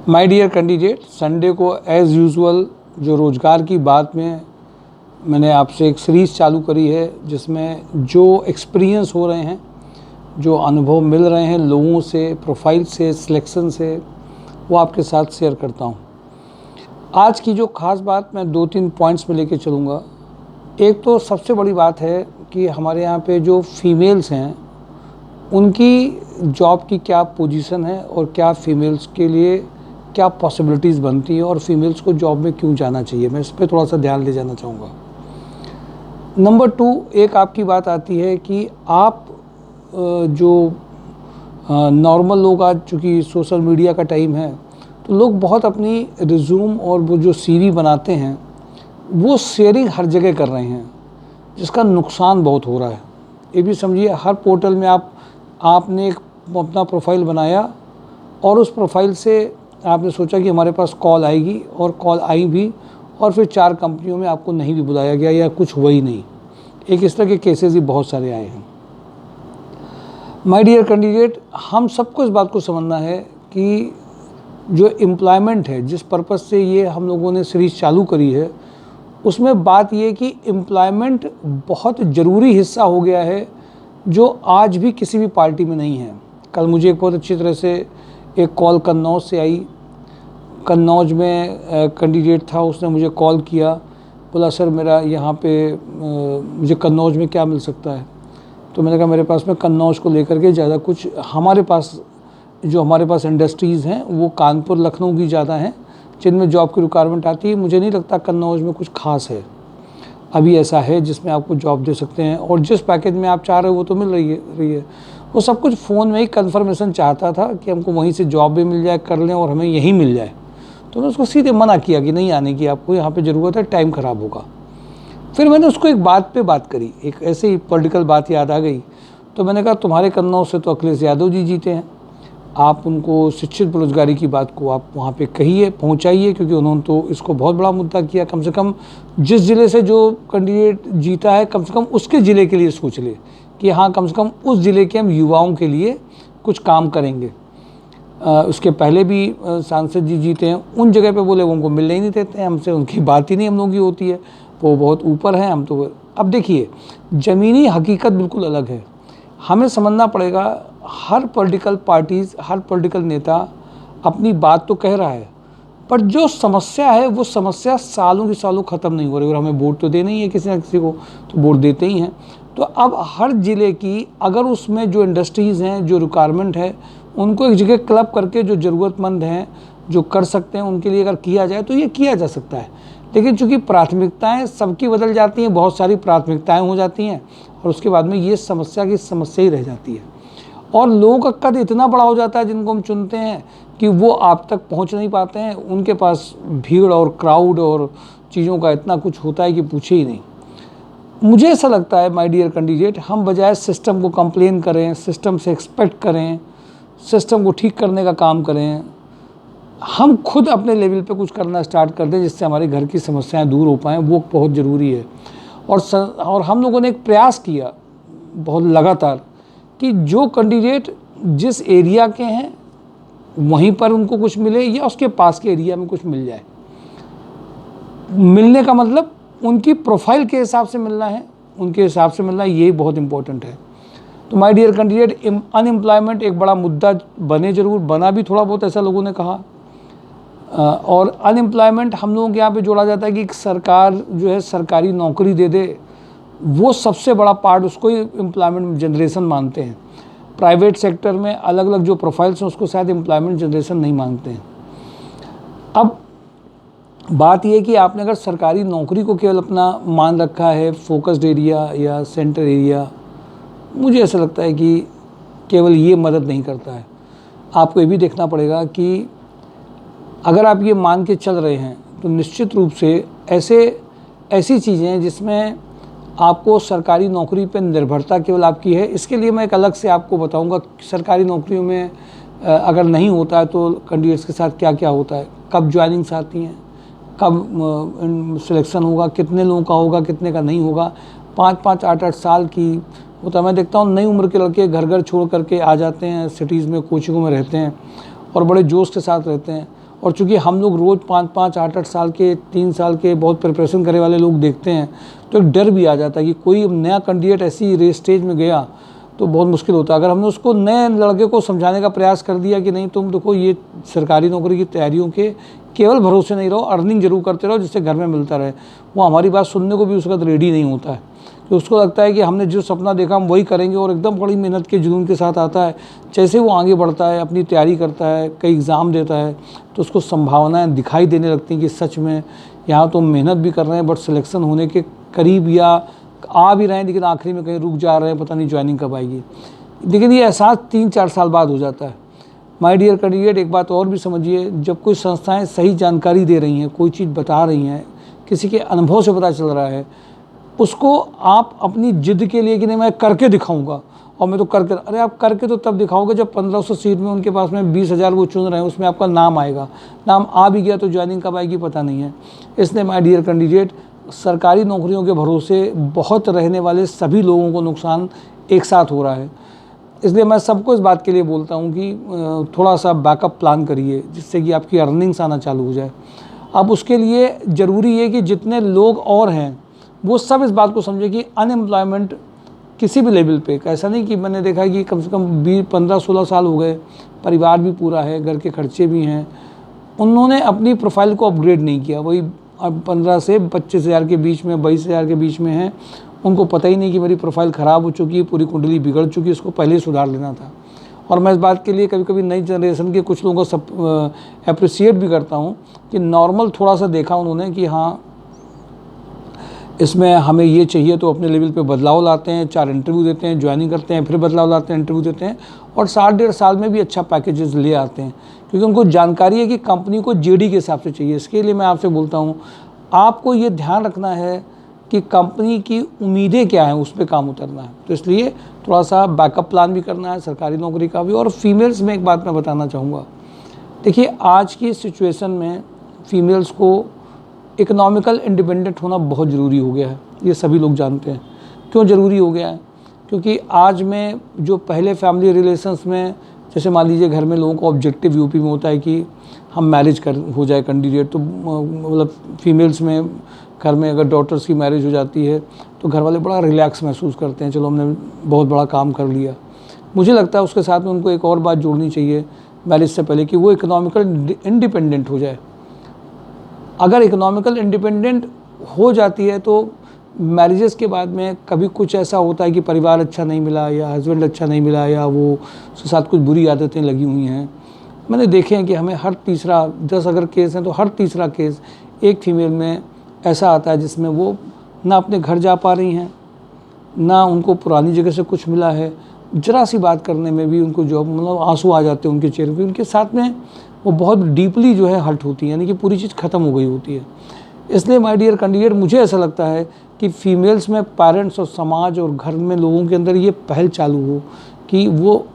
My dear candidate, Sunday को as usual जो रोज़गार की बात में मैंने आपसे एक सीरीज़ चालू करी है, जिसमें जो एक्सपीरियंस हो रहे हैं, जो अनुभव मिल रहे हैं लोगों से, प्रोफाइल से, सिलेक्शन से, वो आपके साथ शेयर करता हूँ। आज की जो ख़ास बात मैं 2-3 पॉइंट्स में लेके चलूँगा। एक तो सबसे बड़ी बात है कि हमारे यहाँ पे जो फीमेल्स हैं, उनकी जॉब की क्या पोजीशन है और क्या फ़ीमेल्स के लिए क्या पॉसिबिलिटीज़ बनती हैं और फीमेल्स को जॉब में क्यों जाना चाहिए, मैं इस पर थोड़ा सा ध्यान ले जाना चाहूँगा। नंबर 2, एक आपकी बात आती है कि आप जो नॉर्मल लोग, आज चूँकि सोशल मीडिया का टाइम है, तो लोग बहुत अपनी रिज्यूम और वो जो सीवी बनाते हैं वो शेयरिंग हर जगह कर रहे हैं, जिसका नुकसान बहुत हो रहा है। ये भी समझिए, हर पोर्टल में आपने एक अपना प्रोफाइल बनाया और उस प्रोफाइल से आपने सोचा कि हमारे पास कॉल आएगी, और कॉल आई भी, और फिर 4 कंपनियों में आपको नहीं भी बुलाया गया या कुछ हुआ ही नहीं। एक इस तरह के केसेस ही बहुत सारे आए हैं। माय डियर कैंडिडेट, हम सबको इस बात को समझना है कि जो एम्प्लॉयमेंट है, जिस पर्पज़ से ये हम लोगों ने सीरीज़ चालू करी है, उसमें बात ये कि एम्प्लॉयमेंट बहुत ज़रूरी हिस्सा हो गया है, जो आज भी किसी भी पार्टी में नहीं है। कल मुझे एक बहुत अच्छी तरह से एक कॉल कन्नौज से आई। कन्नौज में कैंडिडेट था, उसने मुझे कॉल किया, बोला सर मेरा यहाँ पे मुझे कन्नौज में क्या मिल सकता है। तो मैंने कहा मेरे पास में कन्नौज को लेकर के ज़्यादा कुछ, हमारे पास इंडस्ट्रीज़ हैं वो कानपुर, लखनऊ की ज़्यादा हैं, जिनमें जॉब की रिक्वायरमेंट आती है। मुझे नहीं लगता कन्नौज में कुछ खास है अभी ऐसा है जिसमें आपको जॉब दे सकते हैं, और जिस पैकेज में आप चाह रहे हो वो तो मिल रही है। वो सब कुछ फ़ोन में ही कन्फर्मेशन चाहता था कि हमको वहीं से जॉब भी मिल जाए, कर लें और हमें यहीं मिल जाए। तो मैं उसको सीधे मना किया कि नहीं आने की, आपको यहाँ पे ज़रूरत है, टाइम ख़राब होगा। फिर मैंने उसको एक बात पे बात करी, एक ऐसे ही पॉलिटिकल बात याद आ गई। तो मैंने कहा तुम्हारे कन्नौज से तो अखिलेश यादव जी जीते हैं, आप उनको शिक्षित बेरोजगारी की बात को आप वहाँ पे कहिए, पहुँचाइए, क्योंकि उन्होंने तो इसको बहुत बड़ा मुद्दा किया। कम से कम जिस ज़िले से जो कैंडिडेट जीता है, कम से कम उसके ज़िले के लिए सोच ले कि हाँ, कम से कम उस ज़िले के हम युवाओं के लिए कुछ काम करेंगे। उसके पहले भी सांसद जी जीते हैं, उन जगह पे बोले वो उनको मिलने ही नहीं देते हैं, हमसे उनकी बात ही नहीं हम लोगों की होती है, वो बहुत ऊपर हैं, हम तो। अब देखिए, ज़मीनी हकीकत बिल्कुल अलग है। हमें समझना पड़ेगा, हर पॉलिटिकल पार्टीज़, हर पॉलिटिकल नेता अपनी बात तो कह रहा है, पर जो समस्या है वो समस्या सालों की सालों ख़त्म नहीं हो रही। और हमें वोट तो देना ही है किसी न किसी को, तो वोट देते ही हैं। तो अब हर ज़िले की, अगर उसमें जो इंडस्ट्रीज़ हैं, जो रिक्वायरमेंट है, उनको एक जगह क्लब करके जो ज़रूरतमंद हैं, जो कर सकते हैं, उनके लिए अगर किया जाए तो ये किया जा सकता है। लेकिन चूँकि प्राथमिकताएं सबकी बदल जाती हैं, बहुत सारी प्राथमिकताएं हो जाती हैं, और उसके बाद में ये समस्या की समस्या ही रह जाती है। और लोगों का कद इतना बड़ा हो जाता है जिनको हम चुनते हैं, कि वो आप तक पहुंच नहीं पाते हैं। उनके पास भीड़ और क्राउड और चीज़ों का इतना कुछ होता है कि पूछे ही नहीं। मुझे ऐसा लगता है माय डियर कैंडिडेट, हम बजाय सिस्टम को कंप्लेन करें, सिस्टम से एक्सपेक्ट करें, सिस्टम को ठीक करने का काम करें, हम खुद अपने लेवल पे कुछ करना स्टार्ट कर दें, जिससे हमारे घर की समस्याएं दूर हो पाएँ। वो बहुत ज़रूरी है। और हम लोगों ने एक प्रयास किया बहुत लगातार कि जो कैंडिडेट जिस एरिया के हैं वहीं पर उनको कुछ मिले, या उसके पास के एरिया में कुछ मिल जाए। मिलने का मतलब उनकी प्रोफाइल के हिसाब से मिलना है, उनके हिसाब से मिलना, यही बहुत इंपॉर्टेंट है। तो माय डियर कैंडिडेट, अनएम्प्लॉयमेंट एक बड़ा मुद्दा बने, ज़रूर बना भी थोड़ा बहुत, ऐसा लोगों ने कहा। और अनएम्प्लॉयमेंट हम लोगों के यहाँ पे जोड़ा जाता है कि सरकार जो है सरकारी नौकरी दे दे, वो सबसे बड़ा पार्ट, उसको ही एम्प्लॉयमेंट जनरेशन मानते हैं। प्राइवेट सेक्टर में अलग अलग जो प्रोफाइल्स हैं, उसको शायद एम्प्लॉयमेंट जनरेशन नहीं मानते हैं। अब बात यह है कि आपने अगर सरकारी नौकरी को केवल अपना मान रखा है, फोकस्ड एरिया या सेंटर एरिया, मुझे ऐसा लगता है कि केवल ये मदद नहीं करता है। आपको ये भी देखना पड़ेगा कि अगर आप ये मान के चल रहे हैं, तो निश्चित रूप से ऐसी चीज़ें हैं जिसमें आपको सरकारी नौकरी पर निर्भरता केवल आपकी है। इसके लिए मैं एक अलग से आपको बताऊंगा सरकारी नौकरियों में अगर नहीं होता है तो कैंडिडेट्स के साथ क्या क्या होता है, कब ज्वाइनिंग्स आती हैं, कब सिलेक्शन होगा, कितने लोगों का होगा, कितने का नहीं होगा। 5-5, 8-8 साल की होता है। मैं देखता हूँ नई उम्र के लड़के घर छोड़ करके आ जाते हैं, सिटीज़ में, कोचिंगों में रहते हैं और बड़े जोश के साथ रहते हैं, और चूँकि हम लोग रोज़ 5-5, 8-8 साल के, 3 साल के बहुत प्रिपरेशन करने वाले लोग देखते हैं, तो एक डर भी आ जाता है कि कोई नया कैंडिडेट ऐसी रेस स्टेज में गया तो बहुत मुश्किल होता है। अगर हमने उसको नए लड़के को समझाने का प्रयास कर दिया कि नहीं तुम देखो ये सरकारी नौकरी की तैयारियों के केवल भरोसे नहीं रहो, अर्निंग जरूर करते रहो जिससे घर में मिलता रहे, वो हमारी बात सुनने को भी उसके बाद रेडी नहीं होता है। तो उसको लगता है कि हमने जो सपना देखा हम वही करेंगे, और एकदम बड़ी मेहनत के जुनून के साथ आता है। जैसे वो आगे बढ़ता है, अपनी तैयारी करता है, कई एग्ज़ाम देता है, तो उसको संभावनाएं दिखाई देने लगती हैं कि सच में यहाँ तो मेहनत भी कर रहे हैं बट सिलेक्शन होने के करीब या आ भी रहे हैं, लेकिन आखिरी में कहीं रुक जा रहे हैं, पता नहीं ज्वाइनिंग कब आएगी। लेकिन ये एहसास 3-4 साल बाद हो जाता है। माय डियर कैंडिडेट, एक बात और भी समझिए, जब कोई संस्थाएं सही जानकारी दे रही हैं, कोई चीज़ बता रही हैं, किसी के अनुभव से पता चल रहा है, उसको आप अपनी जिद के लिए कि नहीं मैं करके दिखाऊंगा और मैं तो करके, अरे आप करके तो तब दिखाओगे जब 1500 सीट में उनके पास में 20,000 वो चुन रहे हैं, उसमें आपका नाम आएगा। नाम आ भी गया तो ज्वाइनिंग कब आएगी पता नहीं है। इसलिए माय डियर कैंडिडेट, सरकारी नौकरियों के भरोसे बहुत रहने वाले सभी लोगों को नुकसान एक साथ हो रहा है। इसलिए मैं सबको इस बात के लिए बोलता हूँ कि थोड़ा सा बैकअप प्लान करिए जिससे कि आपकी अर्निंग्स आना चालू हो जाए। अब उसके लिए ज़रूरी है कि जितने लोग और हैं वो सब इस बात को समझे कि अनएम्प्लॉयमेंट किसी भी लेवल पे, ऐसा नहीं कि मैंने देखा कि कम से कम 15-16 साल हो गए, परिवार भी पूरा है, घर के खर्चे भी हैं, उन्होंने अपनी प्रोफाइल को अपग्रेड नहीं किया, वही अब 15 से 25,000 के बीच में, 22,000 के बीच में हैं। उनको पता ही नहीं कि मेरी प्रोफाइल ख़राब हो चुकी है, पूरी कुंडली बिगड़ चुकी है, इसको पहले ही सुधार लेना था। और मैं इस बात के लिए कभी कभी नई जनरेशन के कुछ लोगों को सब अप्रिशिएट भी करता हूँ कि नॉर्मल थोड़ा सा देखा उन्होंने कि हाँ इसमें हमें ये चाहिए, तो अपने लेवल पे बदलाव लाते हैं, 4 इंटरव्यू देते हैं, ज्वाइनिंग करते हैं, फिर बदलाव लाते हैं, इंटरव्यू देते हैं, और 7-1.5 साल में भी अच्छा पैकेजेस ले आते हैं, क्योंकि उनको जानकारी है कि कंपनी को जेडी के हिसाब से चाहिए। इसके लिए मैं आपसे बोलता हूँ, आपको ये ध्यान रखना है कि कंपनी की उम्मीदें क्या हैं, उस पर काम उतरना है। तो इसलिए थोड़ा सा बैकअप प्लान भी करना है, सरकारी नौकरी का भी। और फीमेल्स में एक बात मैं बताना चाहूँगा, देखिए आज की सिचुएशन में फीमेल्स को इकोनॉमिकल इंडिपेंडेंट होना बहुत ज़रूरी हो गया है, ये सभी लोग जानते हैं। क्यों ज़रूरी हो गया है? क्योंकि आज में जो पहले फैमिली रिलेशंस में, जैसे मान लीजिए घर में लोगों का ऑब्जेक्टिव यूपी में होता है कि हम मैरिज कर हो जाए कैंडिडेट, तो मतलब फीमेल्स में घर में अगर डॉटर्स की मैरिज हो जाती है तो घर वाले बड़ा रिलैक्स महसूस करते हैं, चलो हमने बहुत बड़ा काम कर लिया। मुझे लगता है उसके साथ में उनको एक और बात जोड़नी चाहिए मैरिज से पहले, कि वो इकोनॉमिकल इंडिपेंडेंट हो जाए। अगर इकोनॉमिकल इंडिपेंडेंट हो जाती है तो मैरिजेस के बाद में कभी कुछ ऐसा होता है कि परिवार अच्छा नहीं मिला, या हस्बैंड अच्छा नहीं मिला, या वो उसके साथ कुछ बुरी आदतें लगी हुई हैं। मैंने देखे हैं कि हमें हर तीसरा, 10 अगर केस हैं तो हर तीसरा केस एक फीमेल में ऐसा आता है जिसमें वो ना अपने घर जा पा रही हैं, ना उनको पुरानी जगह से कुछ मिला है, ज़रा सी बात करने में भी उनको जो मतलब आंसू आ जाते हैं उनके चेहरे पे, उनके साथ में वो बहुत डीपली जो है हर्ट होती है, यानी कि पूरी चीज़ ख़त्म हो गई होती है। इसलिए माय डियर कैंडिडेट, मुझे ऐसा लगता है कि फीमेल्स में पेरेंट्स और समाज और घर में लोगों के अंदर ये पहल चालू हो कि वो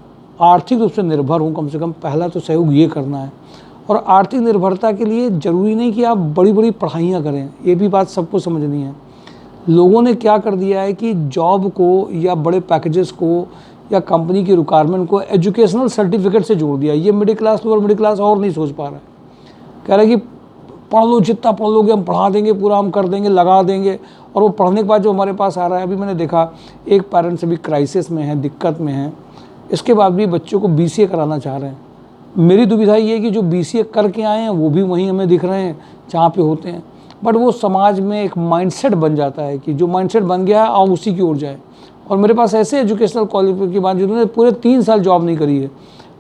आर्थिक रूप से निर्भर हों। कम से कम पहला तो सहयोग ये करना है। और आर्थिक निर्भरता के लिए ज़रूरी नहीं कि आप बड़ी बड़ी पढ़ाइयाँ करें, ये भी बात सबको समझनी है। लोगों ने क्या कर दिया है कि जॉब को या बड़े पैकेजेस को या कंपनी की रिक्वायरमेंट को एजुकेशनल सर्टिफिकेट से जोड़ दिया। ये middle class, lower middle class और नहीं सोच पा रहा है, कह रहा है कि पढ़ लो, जितना पढ़ लोगे हम पढ़ा देंगे, पूरा हम कर देंगे, लगा देंगे। और वो पढ़ने के बाद जो हमारे पास आ रहा है, अभी मैंने देखा एक पेरेंट्स अभी क्राइसिस में है, दिक्कत में है, इसके बाद भी बच्चों को BCA कराना चाह रहे हैं। मेरी दुविधा ये है कि जो BCA करके आए हैं वो भी वहीं हमें दिख रहे हैं जहाँ पे होते हैं, बट वो समाज में एक माइंडसेट बन जाता है कि जो माइंडसेट बन गया है आप उसी की ओर जाए। और मेरे पास ऐसे एजुकेशनल क्वालिफिकेशन की बात, जिन्होंने पूरे 3 साल जॉब नहीं करी है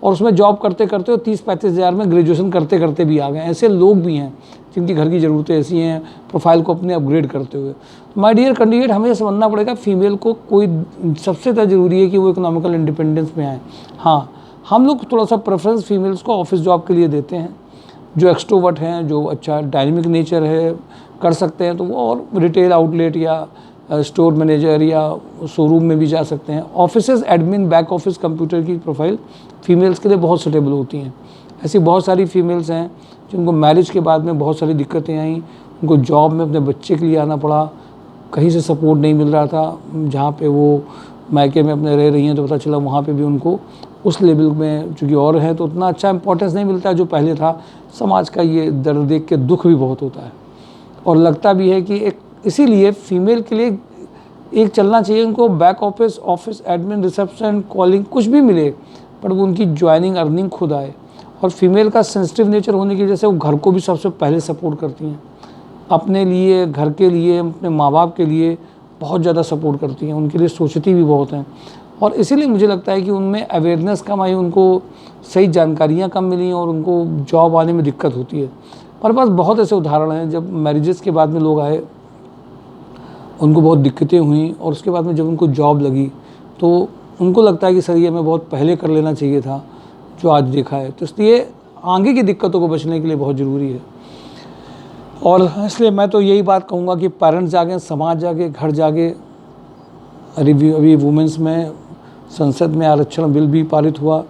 और उसमें जॉब करते करते 30-35 हज़ार में ग्रेजुएशन करते करते भी आ गए। ऐसे लोग भी हैं जिनकी घर की ज़रूरतें ऐसी हैं, प्रोफाइल को अपने अपग्रेड करते हुए। माय डियर कैंडिडेट, हमें समझना पड़ेगा फीमेल को कोई सबसे ज़्यादा ज़रूरी है कि वो इकोनॉमिकल इंडिपेंडेंस में आए। हाँ, हम लोग थोड़ा सा प्रेफरेंस फीमेल्स को ऑफिस जॉब के लिए देते हैं, जो एक्सट्रोवर्ट हैं, जो अच्छा डायनेमिक नेचर है, कर सकते हैं तो वो और रिटेल आउटलेट या स्टोर मैनेजर या शोरूम में भी जा सकते हैं। Offices admin, back office computer की प्रोफाइल फीमेल्स के लिए बहुत सूटेबल होती हैं। ऐसी बहुत सारी फीमेल्स हैं जिनको मैरिज के बाद में बहुत सारी दिक्कतें आई, उनको जॉब में अपने बच्चे के लिए आना पड़ा, कहीं से सपोर्ट नहीं मिल रहा था, जहाँ पे वो मायके में अपने रह रही हैं तो पता चला वहाँ पे भी उनको उस लेवल में चूँकि और हैं तो उतना अच्छा इंपॉर्टेंस नहीं मिलता जो पहले था। समाज का ये दर्द देख के दुख भी बहुत होता है और लगता भी है कि एक इसीलिए फीमेल के लिए एक चलना चाहिए, उनको back office admin, reception, calling कुछ भी मिले, पर वो उनकी ज्वाइनिंग अर्निंग खुद आए। और फीमेल का सेंसिटिव नेचर होने की वजह से वो घर को भी सबसे पहले सपोर्ट करती हैं, अपने लिए, घर के लिए, अपने माँ बाप के लिए बहुत ज़्यादा सपोर्ट करती हैं, उनके लिए सोचती भी बहुत हैं। और इसीलिए मुझे लगता है कि उनमें अवेयरनेस कम आई, उनको सही जानकारियाँ कम मिली और उनको जॉब आने में दिक्कत होती है। पर बस बहुत ऐसे उदाहरण हैं जब मैरिजेस के बाद में लोग आए, उनको बहुत दिक्कतें हुई और उसके बाद में जब उनको जॉब लगी तो उनको लगता है कि सर ये हमें बहुत पहले कर लेना चाहिए था जो आज देखा है। तो इसलिए आगे की दिक्कतों को बचने के लिए बहुत ज़रूरी है। और इसलिए मैं तो यही बात कहूँगा कि पेरेंट्स जागे, समाज जागे, घर जागे। अभी वुमेंस में संसद में आरक्षण बिल भी पारित हुआ,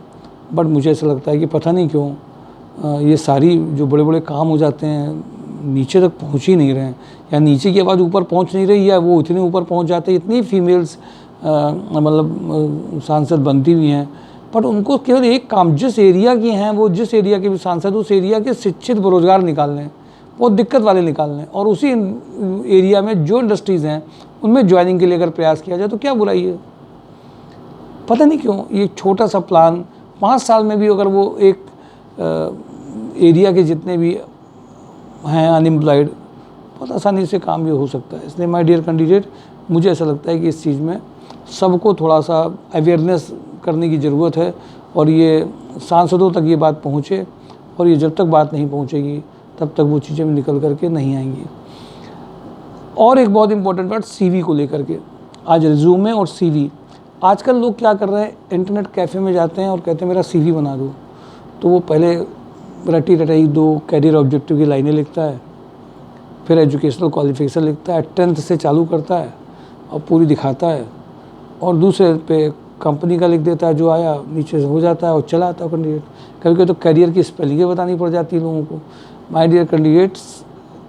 बट मुझे ऐसा लगता है कि पता नहीं क्यों ये सारी जो बड़े बड़े काम हो जाते हैं नीचे तक पहुंच ही नहीं रहे हैं, या नीचे की आवाज़ ऊपर पहुंच नहीं रही, या वो इतने ऊपर पहुंच जाते हैं। इतनी फीमेल्स मतलब सांसद बनती हुई हैं, पर उनको केवल एक काम, जिस एरिया की हैं वो, जिस एरिया के भी सांसद, उस एरिया के शिक्षित बेरोजगार निकालने हैं, बहुत दिक्कत वाले निकालने हैं, और उसी एरिया में जो इंडस्ट्रीज़ हैं उनमें ज्वाइनिंग के लिए अगर प्रयास किया जाए तो क्या बुराई है। पता नहीं क्यों ये छोटा सा प्लान 5 साल में भी अगर वो एक एरिया के जितने भी हैं अनएम्प्लॉयड, बहुत आसानी से काम ये हो सकता है। इसलिए माय डियर कैंडिडेट, मुझे ऐसा लगता है कि इस चीज़ में सबको थोड़ा सा अवेयरनेस करने की ज़रूरत है और ये सांसदों तक ये बात पहुँचे, और ये जब तक बात नहीं पहुँचेगी तब तक वो चीज़ें निकल करके नहीं आएंगी। और एक बहुत इंपॉर्टेंट बात सीवी को लेकर के, आज रिज्यूमे और सीवी, आजकल लोग क्या कर रहे हैं, इंटरनेट कैफ़े में जाते हैं और कहते हैं मेरा सीवी बना दो, तो वो पहले रटी रटाई 2 कैरियर ऑब्जेक्टिव की लाइनें लिखता है, फिर एजुकेशनल क्वालिफिकेशन लिखता है, 10th से चालू करता है और पूरी दिखाता है, और दूसरे पे कंपनी का लिख देता है, जो आया नीचे से हो जाता है और चला आता है कैंडिडेट। कभी कभी तो कैरियर की स्पेलिंगें बतानी पड़ जाती है लोगों को। माय डियर कैंडिडेट्स,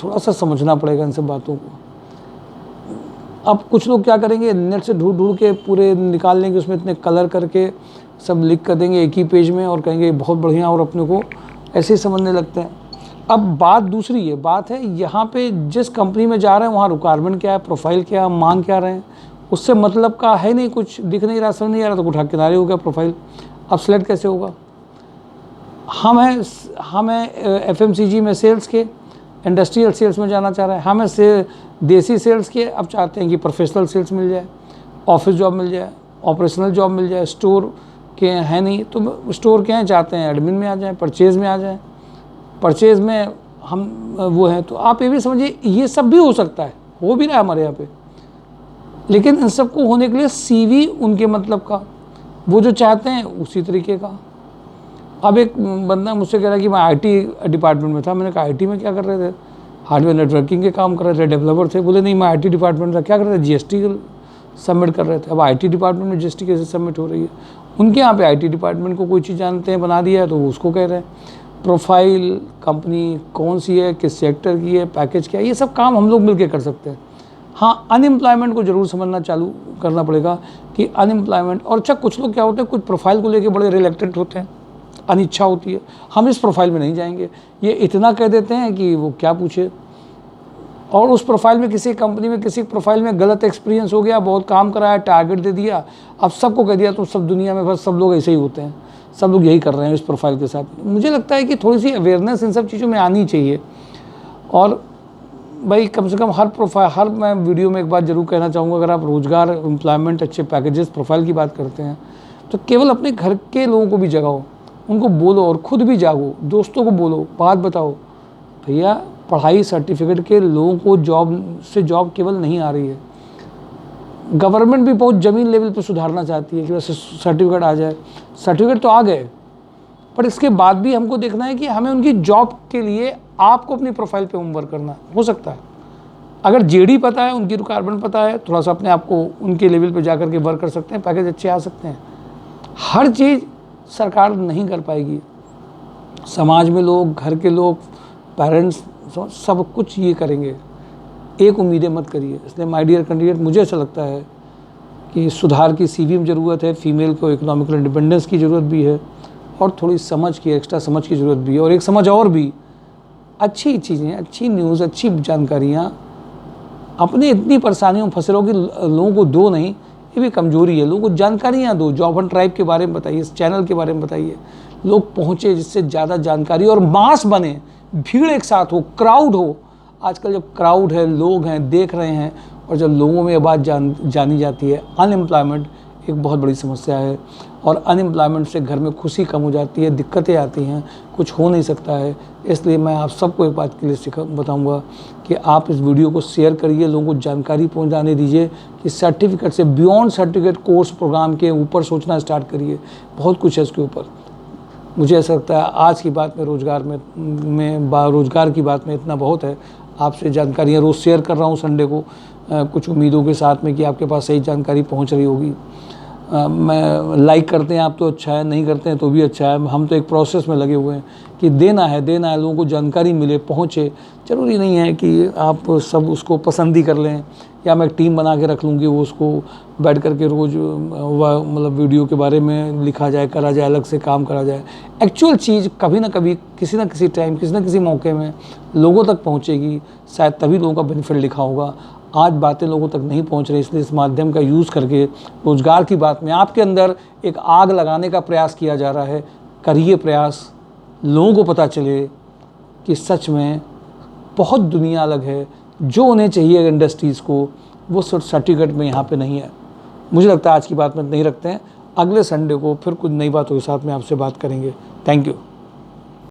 थोड़ा सा समझना पड़ेगा इन सब बातों को। अब कुछ लोग क्या करेंगे, नेट से ढूंढ के पूरे निकाल लेंगे, उसमें इतने कलर करके सब लिख कर देंगे एक ही पेज में और कहेंगे बहुत बढ़िया, और अपने को ऐसे ही समझने लगते हैं। अब बात दूसरी है, बात है यहाँ पे जिस कंपनी में जा रहे हैं वहाँ रिक्वायरमेंट क्या है, प्रोफाइल क्या है, मांग क्या रहे हैं, उससे मतलब का है नहीं, कुछ दिख नहीं रहा, समझ नहीं आ रहा, तो उठा किनारे हो गया प्रोफाइल। अब सिलेक्ट कैसे होगा। हम हैं FMCG में सेल्स के, इंडस्ट्रियल सेल्स में जाना चाह रहे हैं, हमें से देसी सेल्स के, अब चाहते हैं कि प्रोफेशनल सेल्स मिल जाए, ऑफिस जॉब मिल जाए, ऑपरेशनल जॉब मिल जाए। स्टोर के हैं नहीं तो स्टोर के हैं, चाहते हैं एडमिन में आ जाएं, परचेज़ में आ जाएं, परचेज़ में हम वो हैं। तो आप ये भी समझिए ये सब भी हो सकता है, हो भी रहा है हमारे यहाँ पे। लेकिन इन सब को होने के लिए सीवी उनके मतलब का, वो जो चाहते हैं उसी तरीके का। अब एक बंदा मुझसे कह रहा है कि मैं IT डिपार्टमेंट में था। मैंने कहा IT में क्या कर रहे थे, हार्डवेयर नेटवर्किंग के काम कर रहे थे, डेवलपर थे। बोले नहीं मैं IT डिपार्टमेंट था। क्या कर रहे थे, GST सबमिट कर रहे थे। अब IT डिपार्टमेंट में GST कैसे सबमिट हो रही है, उनके यहाँ पे IT डिपार्टमेंट को कोई चीज़ जानते हैं, बना दिया है, तो वो उसको कह रहे हैं। प्रोफाइल, कंपनी कौन सी है, किस सेक्टर की है, पैकेज क्या है, ये सब काम हम लोग मिल कर सकते हैं। हाँ, अनएम्प्लॉयमेंट को ज़रूर समझना चालू करना पड़ेगा कि अनएम्प्लॉयमेंट। और अच्छा, कुछ लोग क्या होते हैं, कुछ प्रोफाइल को लेके बड़े रिलेक्टेंट होते हैं, अनिच्छा होती है, हम इस प्रोफाइल में नहीं जाएंगे, ये इतना कह देते हैं कि वो क्या पूछे। और उस प्रोफाइल में, किसी कंपनी में, किसी प्रोफाइल में गलत एक्सपीरियंस हो गया, बहुत काम कराया, टारगेट दे दिया, अब सबको कह दिया, तो सब दुनिया में बस सब लोग ऐसे ही होते हैं, सब लोग यही कर रहे हैं इस प्रोफाइल के साथ। मुझे लगता है कि थोड़ी सी अवेयरनेस इन सब चीज़ों में आनी चाहिए। और भाई कम से कम हर मैं वीडियो में एक बात ज़रूर कहना चाहूँगा, अगर आप रोज़गार, एम्प्लॉयमेंट, अच्छे पैकेजेस, प्रोफाइल की बात करते हैं तो केवल अपने घर के लोगों को भी जगाओ, उनको बोलो और ख़ुद भी जागो, दोस्तों को बोलो, बात बताओ, भैया पढ़ाई सर्टिफिकेट के लोगों को जॉब केवल नहीं आ रही है। गवर्नमेंट भी बहुत ज़मीन लेवल पर सुधारना चाहती है कि बस सर्टिफिकेट आ जाए। सर्टिफिकेट तो आ गए, पर इसके बाद भी हमको देखना है कि हमें उनकी जॉब के लिए आपको अपनी प्रोफाइल पे होमवर्क करना हो सकता है। अगर JD पता है, उनकी रिक्वायरमेंट पता है, थोड़ा सा अपने आप को उनके लेवल पे जाकर के वर्क कर सकते हैं, पैकेज अच्छे आ सकते हैं। हर चीज़ सरकार नहीं कर पाएगी, समाज में लोग, घर के लोग, पेरेंट्स सब कुछ ये करेंगे। एक उम्मीदें मत करिए। इसलिए माय डियर कैंडिडेट, मुझे ऐसा लगता है कि सुधार की सीवी में ज़रूरत है, फीमेल को इकोनॉमिकल इंडिपेंडेंस की ज़रूरत भी है, और थोड़ी समझ की, एक्स्ट्रा समझ की ज़रूरत भी है। और एक समझ और भी, अच्छी चीज़ें, अच्छी न्यूज़, अच्छी जानकारियाँ अपने इतनी परेशानियों में फंसे रहो कि लोगों को दो नहीं, ये भी कमज़ोरी है। लोगों को जानकारियाँ दो, जॉब एंड ट्राइब के बारे में बताइए, इस चैनल के बारे में बताइए, लोग पहुँचे, जिससे ज़्यादा जानकारी और मास बने, भीड़ एक साथ हो, क्राउड हो। आजकल जब क्राउड है, लोग हैं, देख रहे हैं, और जब लोगों में ये बात जानी जाती है, अनएम्प्लॉयमेंट एक बहुत बड़ी समस्या है, और अनएम्प्लॉयमेंट से घर में खुशी कम हो जाती है, दिक्कतें आती हैं, कुछ हो नहीं सकता है। इसलिए मैं आप सबको एक बात के लिए बताऊंगा कि आप इस वीडियो को शेयर करिए, लोगों को जानकारी पहुंचाने दीजिए कि सर्टिफिकेट से बियॉन्ड सर्टिफिकेट कोर्स प्रोग्राम के ऊपर सोचना स्टार्ट करिए। बहुत कुछ है इसके ऊपर। मुझे ऐसा लगता है आज की बात में रोज़गार की बात में इतना बहुत है। आपसे जानकारियाँ रोज़ शेयर कर रहा हूँ संडे को, कुछ उम्मीदों के साथ में कि आपके पास सही जानकारी पहुँच रही होगी। मैं लाइक करते हैं आप तो अच्छा है, नहीं करते हैं तो भी अच्छा है। हम तो एक प्रोसेस में लगे हुए हैं कि देना है, लोगों को जानकारी मिले, पहुँचे। ज़रूरी नहीं है कि आप सब उसको पसंद ही कर लें, या मैं एक टीम बना के रख लूँगी, वो उसको बैठ करके रोज़ मतलब वीडियो के बारे में लिखा जाए, करा जाए, अलग से काम करा जाए। एक्चुअल चीज़ कभी ना कभी, किसी ना किसी टाइम, किसी ना किसी मौके में लोगों तक पहुँचेगी, शायद तभी लोगों का बेनिफिट लिखा होगा। आज बातें लोगों तक नहीं पहुंच रही, इसलिए इस माध्यम का यूज़ करके रोज़गार की बात में आपके अंदर एक आग लगाने का प्रयास किया जा रहा है। करिए प्रयास, लोगों को पता चले कि सच में बहुत दुनिया अलग है। जो उन्हें चाहिए इंडस्ट्रीज़ को, वो सर्टिफिकेट में यहाँ पे नहीं है। मुझे लगता है आज की बात में नहीं रखते हैं, अगले संडे को फिर कुछ नई बातों के साथ में आपसे बात करेंगे। Thank you.